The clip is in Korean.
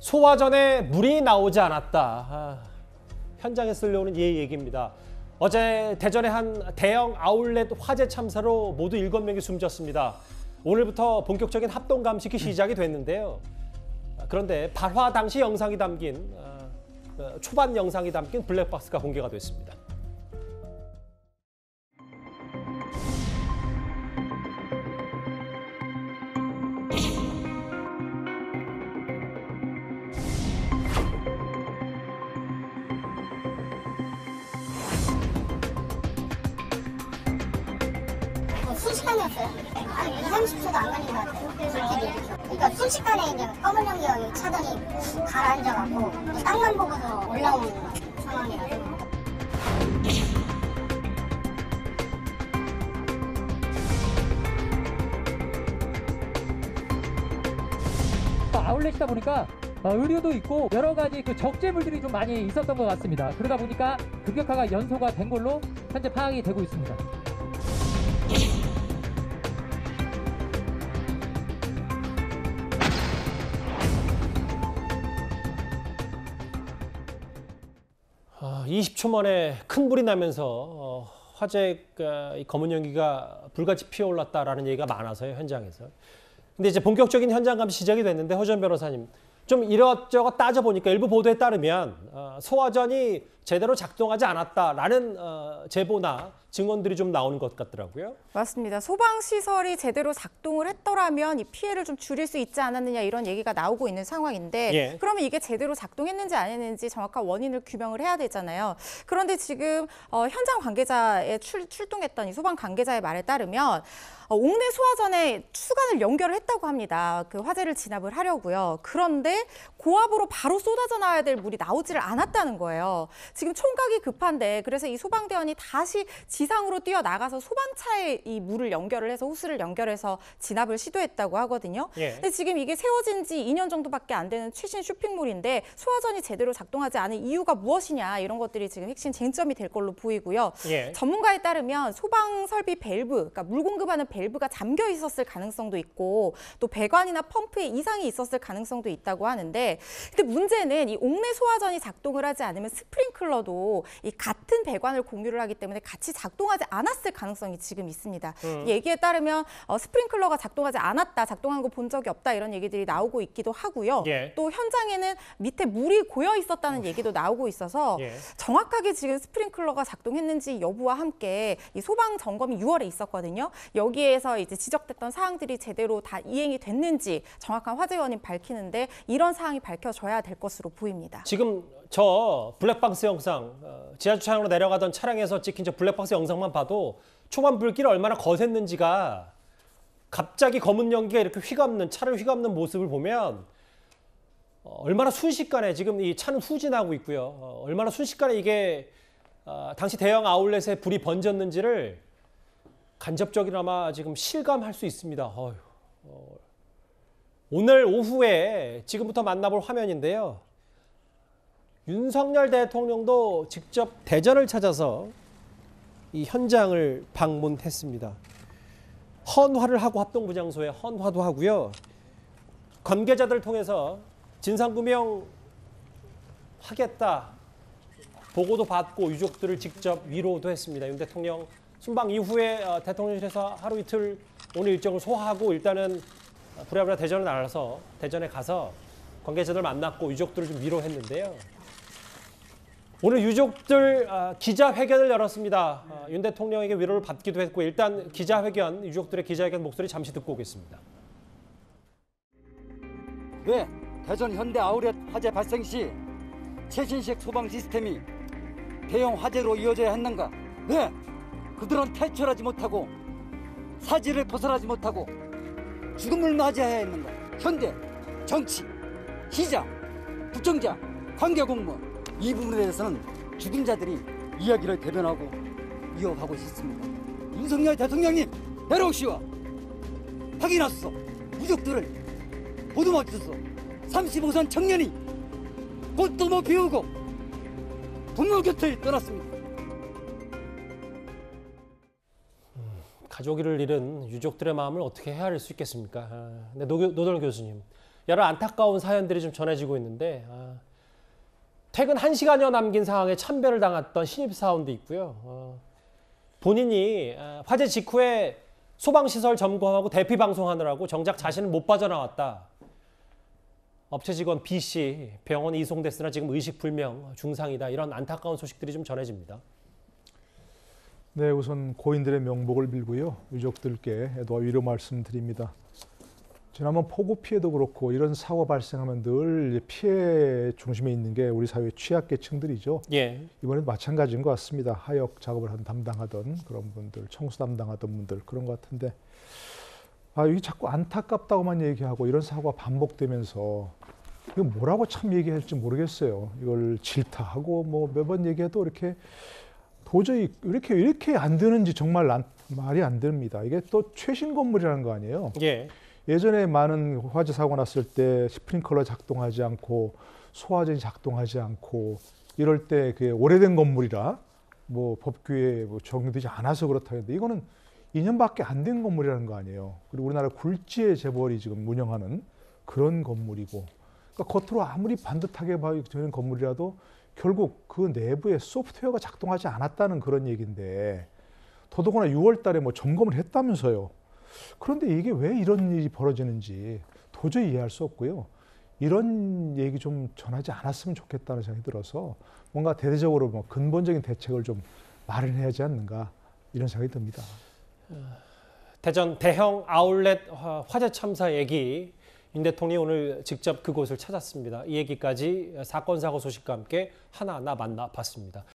소화전에 물이 나오지 않았다. 현장에서 들려오는 이 얘기입니다. 어제 대전의 한 대형 아울렛 화재 참사로 모두 7명이 숨졌습니다. 오늘부터 본격적인 합동 감식이 시작이 됐는데요. 그런데 발화 당시 영상이 담긴 초반 영상이 담긴 블랙박스가 공개가 됐습니다. 순식간이었어요. 한 2, 30초도 안 걸린 것 같아요. 그러니까 순식간에 이제 검은 연기가 차단이 가라앉아갖고 땅만 보고서 올라오는 상황이라서. 아울렛이다 보니까 의료도 있고 여러 가지 그 적재물들이 좀 많이 있었던 것 같습니다. 그러다 보니까 급격화가 연소가 된 걸로 현재 파악이 되고 있습니다. 아, 20초 만에 큰 불이 나면서 화재 검은 연기가 불같이 피어올랐다라는 얘기가 많아서요, 현장에서. 근데 이제 본격적인 현장 감시 시작이 됐는데 허전 변호사님, 좀 이것저것 따져보니까 일부 보도에 따르면 소화전이 제대로 작동하지 않았다라는 제보나 증언들이 좀 나오는 것 같더라고요. 맞습니다. 소방시설이 제대로 작동을 했더라면 이 피해를 좀 줄일 수 있지 않았느냐 이런 얘기가 나오고 있는 상황인데 예. 그러면 이게 제대로 작동했는지 안 했는지 정확한 원인을 규명을 해야 되잖아요. 그런데 지금 현장 관계자에 출동했던 이 소방 관계자의 말에 따르면 옥내 소화전에 수관을 연결을 했다고 합니다. 그 화재를 진압을 하려고요. 그런데 고압으로 바로 쏟아져 나와야 될 물이 나오지를 않았다는 거예요. 지금 총각이 급한데 그래서 이 소방대원이 다시 지상으로 뛰어나가서 소방차에 이 물을 연결을 해서 호스를 연결해서 진압을 시도했다고 하거든요. 예. 근데 지금 이게 세워진 지 2년 정도밖에 안 되는 최신 쇼핑몰인데 소화전이 제대로 작동하지 않은 이유가 무엇이냐 이런 것들이 지금 핵심 쟁점이 될 걸로 보이고요. 예. 전문가에 따르면 소방 설비 밸브, 그러니까 물 공급하는 밸브가 잠겨 있었을 가능성도 있고 또 배관이나 펌프에 이상이 있었을 가능성도 있다고 하는데 근데 문제는 이 옥내 소화전이 작동을 하지 않으면 스프링클러도 이 같은 배관을 공유를 하기 때문에 같이 작동하지 않았을 가능성이 지금 있습니다. 얘기에 따르면 스프링클러가 작동하지 않았다, 작동한 거 본 적이 없다 이런 얘기들이 나오고 있기도 하고요. 예. 또 현장에는 밑에 물이 고여 있었다는 얘기도 나오고 있어서 예. 정확하게 지금 스프링클러가 작동했는지 여부와 함께 이 소방 점검이 6월에 있었거든요. 여기에서 이제 지적됐던 사항들이 제대로 다 이행이 됐는지 정확한 화재 원인 밝히는데 이런 사항이 밝혀져야 될 것으로 보입니다. 지금 저 블랙박스 영상, 지하주차장으로 내려가던 차량에서 찍힌 저 블랙박스 영상만 봐도 초반 불길이 얼마나 거셌는지가 갑자기 검은 연기가 이렇게 차를 휘감는 모습을 보면 얼마나 순식간에 지금 이 차는 후진하고 있고요. 얼마나 순식간에 이게 당시 대형 아울렛에 불이 번졌는지를 간접적이나마 지금 실감할 수 있습니다. 오늘 오후에 지금부터 만나볼 화면인데요. 윤석열 대통령도 직접 대전을 찾아서 이 현장을 방문했습니다. 헌화를 하고 합동부 장소에 헌화도 하고요. 관계자들 통해서 진상규명 하겠다 보고도 받고 유족들을 직접 위로도 했습니다. 윤 대통령 순방 이후에 대통령실에서 하루 이틀 오늘 일정을 소화하고 일단은 부랴부랴 대전을 나가서 대전에 가서 관계자들 만났고 유족들을 좀 위로했는데요. 오늘 유족들 기자회견을 열었습니다. 윤 대통령에게 위로를 받기도 했고 일단 기자회견, 유족들의 기자회견 목소리 잠시 듣고 오겠습니다. 왜 대전 현대 아울렛 화재 발생 시 최신식 소방 시스템이 대형 화재로 이어져야 했는가? 왜 그들은 탈출하지 못하고 사지를 벗어나지 못하고 죽음을 맞이해야 했는가? 현대, 정치, 시장, 국정자, 관계공무원 이 부분에 대해서는 죽은 자들이 이야기를 대변하고 이어가고 있습니다. 윤석열 대통령님 내려오시오. 확인하소서. 유족들을 보듬어주소서. 35선 청년이 꽃도 못 피우고 부모 곁을 떠났습니다. 가족을 잃은 유족들의 마음을 어떻게 헤아릴 수 있겠습니까? 네, 노돌 교수님, 여러 안타까운 사연들이 좀 전해지고 있는데 퇴근 1시간여 남긴 상황에 참배를 당했던 신입사원도 있고요. 본인이 화재 직후에 소방시설 점검하고 대피 방송하느라고 정작 자신은 못 빠져나왔다. 업체 직원 B씨 병원에 이송됐으나 지금 의식불명 중상이다. 이런 안타까운 소식들이 좀 전해집니다. 네, 우선 고인들의 명복을 빌고요. 유족들께 애도와 위로 말씀드립니다. 지난번 폭우 피해도 그렇고 이런 사고 발생하면 늘 피해 중심에 있는 게 우리 사회 취약계층들이죠. 예. 이번에도 마찬가지인 것 같습니다. 하역 작업을 담당하던 그런 분들, 청소 담당하던 분들 그런 것 같은데 이게 자꾸 안타깝다고만 얘기하고 이런 사고가 반복되면서 이거 뭐라고 참 얘기할지 모르겠어요. 이걸 질타하고 뭐 매번 얘기해도 이렇게 도저히 이렇게 안 되는지 정말 말이 안 됩니다. 이게 또 최신 건물이라는 거 아니에요. 예. 예전에 많은 화재 사고 났을 때 스프링클러 작동하지 않고 소화전이 작동하지 않고 이럴 때 그게 오래된 건물이라 뭐 법규에 뭐 적용되지 않아서 그렇다 했는데 이거는 2년밖에 안 된 건물이라는 거 아니에요. 그리고 우리나라 굴지의 재벌이 지금 운영하는 그런 건물이고, 그러니까 겉으로 아무리 반듯하게 보이는 건물이라도 결국 그 내부에 소프트웨어가 작동하지 않았다는 그런 얘기인데, 더더구나 6월 달에 뭐 점검을 했다면서요. 그런데 이게 왜 이런 일이 벌어지는지 도저히 이해할 수 없고요. 이런 얘기 좀 전하지 않았으면 좋겠다는 생각이 들어서 뭔가 대대적으로 뭐 근본적인 대책을 좀 마련해야 하지 않는가 이런 생각이 듭니다. 대전 대형 아울렛 화재 참사 얘기, 윤 대통령이 오늘 직접 그곳을 찾았습니다. 이 얘기까지 사건 사고 소식과 함께 하나하나 만나봤습니다.